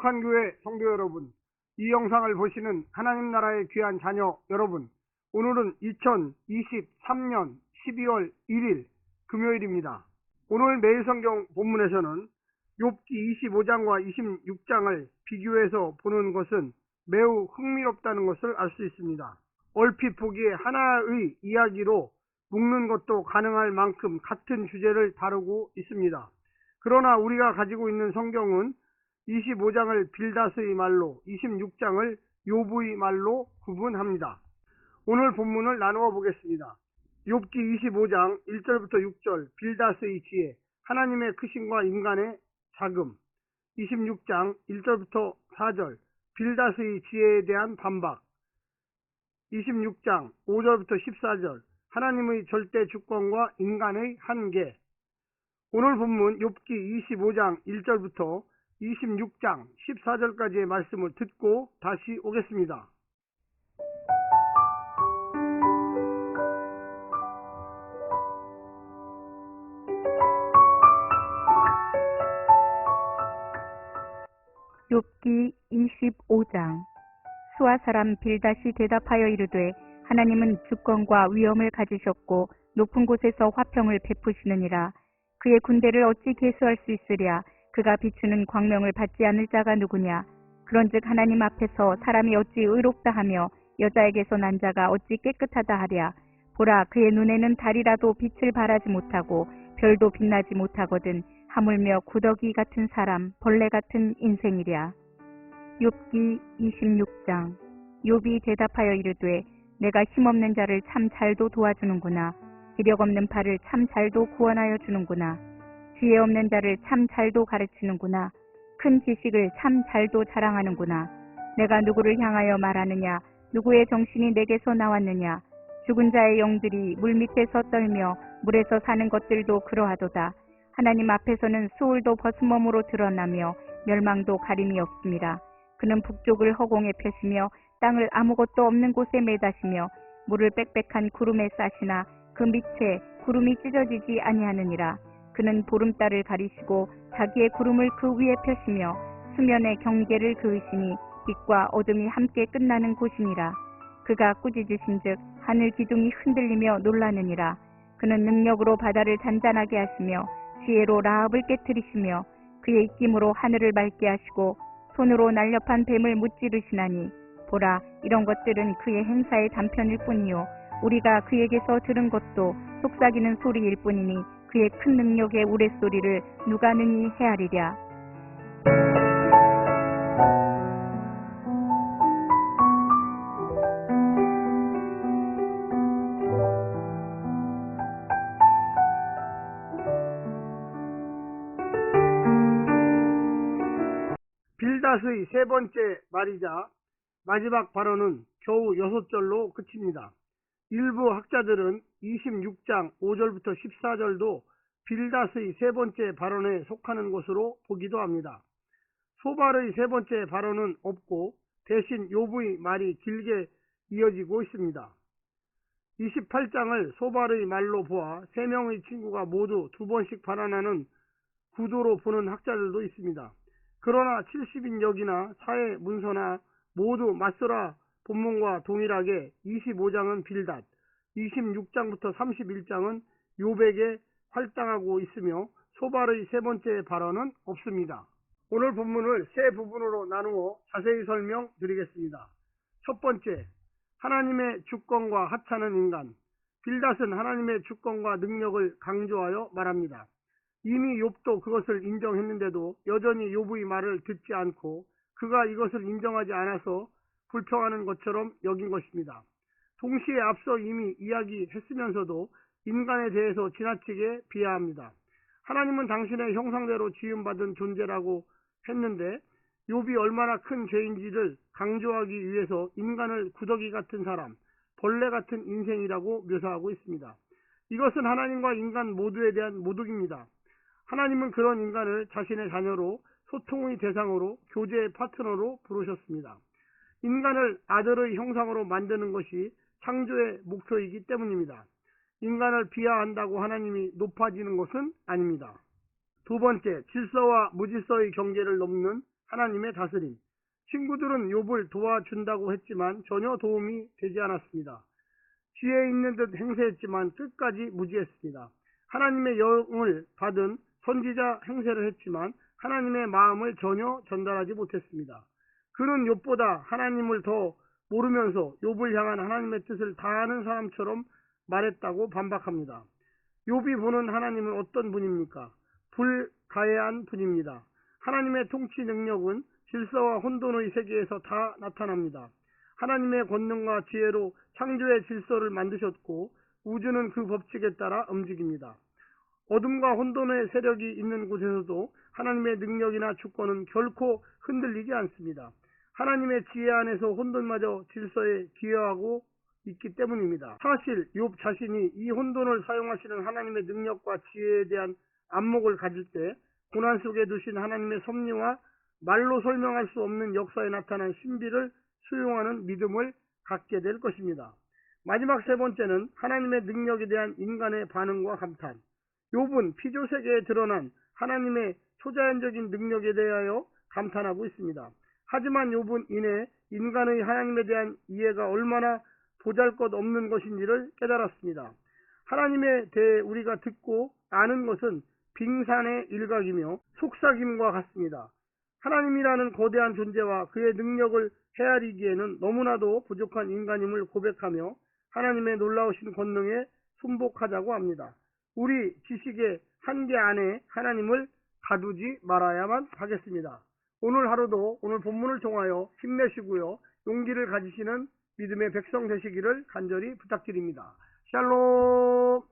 거룩한 교회 성도 여러분, 이 영상을 보시는 하나님 나라의 귀한 자녀 여러분, 오늘은 2023년 12월 1일 금요일입니다. 오늘 매일 성경 본문에서는 욥기 25장과 26장을 비교해서 보는 것은 매우 흥미롭다는 것을 알 수 있습니다. 얼핏 보기에 하나의 이야기로 묶는 것도 가능할 만큼 같은 주제를 다루고 있습니다. 그러나 우리가 가지고 있는 성경은 25장을 빌닷의 말로, 26장을 욥의 말로 구분합니다. 오늘 본문을 나누어 보겠습니다. 욥기 25장 1절부터 6절 빌닷의 지혜, 하나님의 크심과 인간의 자금. 26장 1절부터 4절 빌닷의 지혜에 대한 반박. 26장 5절부터 14절 하나님의 절대 주권과 인간의 한계. 오늘 본문 욥기 25장 1절부터 26장 14절까지의 말씀을 듣고 다시 오겠습니다. 욥기 25장. 수아 사람 빌닷이 대답하여 이르되, 하나님은 주권과 위엄을 가지셨고 높은 곳에서 화평을 베푸시느니라. 그의 군대를 어찌 계수할 수 있으랴. 그가 비추는 광명을 받지 않을 자가 누구냐. 그런즉 하나님 앞에서 사람이 어찌 의롭다 하며 여자에게서 난 자가 어찌 깨끗하다 하랴. 보라, 그의 눈에는 달이라도 빛을 발하지 못하고 별도 빛나지 못하거든. 하물며 구더기 같은 사람, 벌레 같은 인생이랴. 욥기 26장. 욥이 대답하여 이르되, 내가 힘없는 자를 참 잘도 도와주는구나. 기력 없는 발을 참 잘도 구원하여 주는구나. 지혜 없는 자를 참 잘도 가르치는구나. 큰 지식을 참 잘도 자랑하는구나. 내가 누구를 향하여 말하느냐. 누구의 정신이 내게서 나왔느냐. 죽은 자의 영들이 물밑에서 떨며 물에서 사는 것들도 그러하도다. 하나님 앞에서는 수울도 벗은 몸으로 드러나며 멸망도 가림이 없습니다. 그는 북쪽을 허공에 펴시며 땅을 아무것도 없는 곳에 매다시며 물을 빽빽한 구름에 싸시나 그 밑에 구름이 찢어지지 아니하느니라. 그는 보름달을 가리시고 자기의 구름을 그 위에 펴시며 수면의 경계를 그으시니 빛과 어둠이 함께 끝나는 곳이니라. 그가 꾸짖으신즉 하늘 기둥이 흔들리며 놀라느니라. 그는 능력으로 바다를 잔잔하게 하시며 지혜로 라합을 깨트리시며 그의 입김으로 하늘을 맑게 하시고 손으로 날렵한 뱀을 무찌르시나니, 보라, 이런 것들은 그의 행사의 단편일 뿐이요 우리가 그에게서 들은 것도 속삭이는 소리일 뿐이니 그의 큰 능력의 우레소리를 누가 능히 헤아리랴. 빌닷의 세 번째 말이자 마지막 발언은 겨우 6절로 그칩니다. 일부 학자들은 26장 5절부터 14절도 빌닷의 세 번째 발언에 속하는 것으로 보기도 합니다. 소발의 세 번째 발언은 없고 대신 욥의 말이 길게 이어지고 있습니다. 28장을 소발의 말로 보아 세 명의 친구가 모두 두 번씩 발언하는 구도로 보는 학자들도 있습니다. 그러나 70인역이나 사회 문서나 모두 맞서라 본문과 동일하게 25장은 빌닷, 26장부터 31장은 욥에게 할당하고 있으며 소발의 세 번째 발언은 없습니다. 오늘 본문을 세 부분으로 나누어 자세히 설명드리겠습니다. 첫 번째, 하나님의 주권과 하찮은 인간. 빌닷은 하나님의 주권과 능력을 강조하여 말합니다. 이미 욥도 그것을 인정했는데도 여전히 욥의 말을 듣지 않고 그가 이것을 인정하지 않아서 불평하는 것처럼 여긴 것입니다. 동시에 앞서 이미 이야기했으면서도 인간에 대해서 지나치게 비하합니다. 하나님은 당신의 형상대로 지음받은 존재라고 했는데 욥이 얼마나 큰 죄인지를 강조하기 위해서 인간을 구더기 같은 사람, 벌레 같은 인생이라고 묘사하고 있습니다. 이것은 하나님과 인간 모두에 대한 모독입니다. 하나님은 그런 인간을 자신의 자녀로, 소통의 대상으로, 교제의 파트너로 부르셨습니다. 인간을 아들의 형상으로 만드는 것이 창조의 목표이기 때문입니다. 인간을 비하한다고 하나님이 높아지는 것은 아닙니다. 두 번째, 질서와 무질서의 경계를 넘는 하나님의 다스림. 친구들은 욥을 도와준다고 했지만 전혀 도움이 되지 않았습니다. 지혜 있는 듯 행세했지만 끝까지 무지했습니다. 하나님의 영을 받은 선지자 행세를 했지만 하나님의 마음을 전혀 전달하지 못했습니다. 그는 욥보다 하나님을 더 모르면서 욥을 향한 하나님의 뜻을 다 아는 사람처럼 말했다고 반박합니다. 욥이 보는 하나님은 어떤 분입니까? 불가해한 분입니다. 하나님의 통치 능력은 질서와 혼돈의 세계에서 다 나타납니다. 하나님의 권능과 지혜로 창조의 질서를 만드셨고 우주는 그 법칙에 따라 움직입니다. 어둠과 혼돈의 세력이 있는 곳에서도 하나님의 능력이나 주권은 결코 흔들리지 않습니다. 하나님의 지혜 안에서 혼돈마저 질서에 기여하고 있기 때문입니다. 사실 욥 자신이 이 혼돈을 사용하시는 하나님의 능력과 지혜에 대한 안목을 가질 때 고난 속에 두신 하나님의 섭리와 말로 설명할 수 없는 역사에 나타난 신비를 수용하는 믿음을 갖게 될 것입니다. 마지막 세 번째는 하나님의 능력에 대한 인간의 반응과 감탄. 욥은 피조세계에 드러난 하나님의 초자연적인 능력에 대하여 감탄하고 있습니다. 하지만 욥은 이내 인간의 하나님에 대한 이해가 얼마나 보잘것없는 것인지를 깨달았습니다. 하나님에 대해 우리가 듣고 아는 것은 빙산의 일각이며 속삭임과 같습니다. 하나님이라는 거대한 존재와 그의 능력을 헤아리기에는 너무나도 부족한 인간임을 고백하며 하나님의 놀라우신 권능에 순복하자고 합니다. 우리 지식의 한계 안에 하나님을 가두지 말아야만 하겠습니다. 오늘 하루도 오늘 본문을 통하여 힘내시고요. 용기를 가지시는 믿음의 백성 되시기를 간절히 부탁드립니다. 샬롬.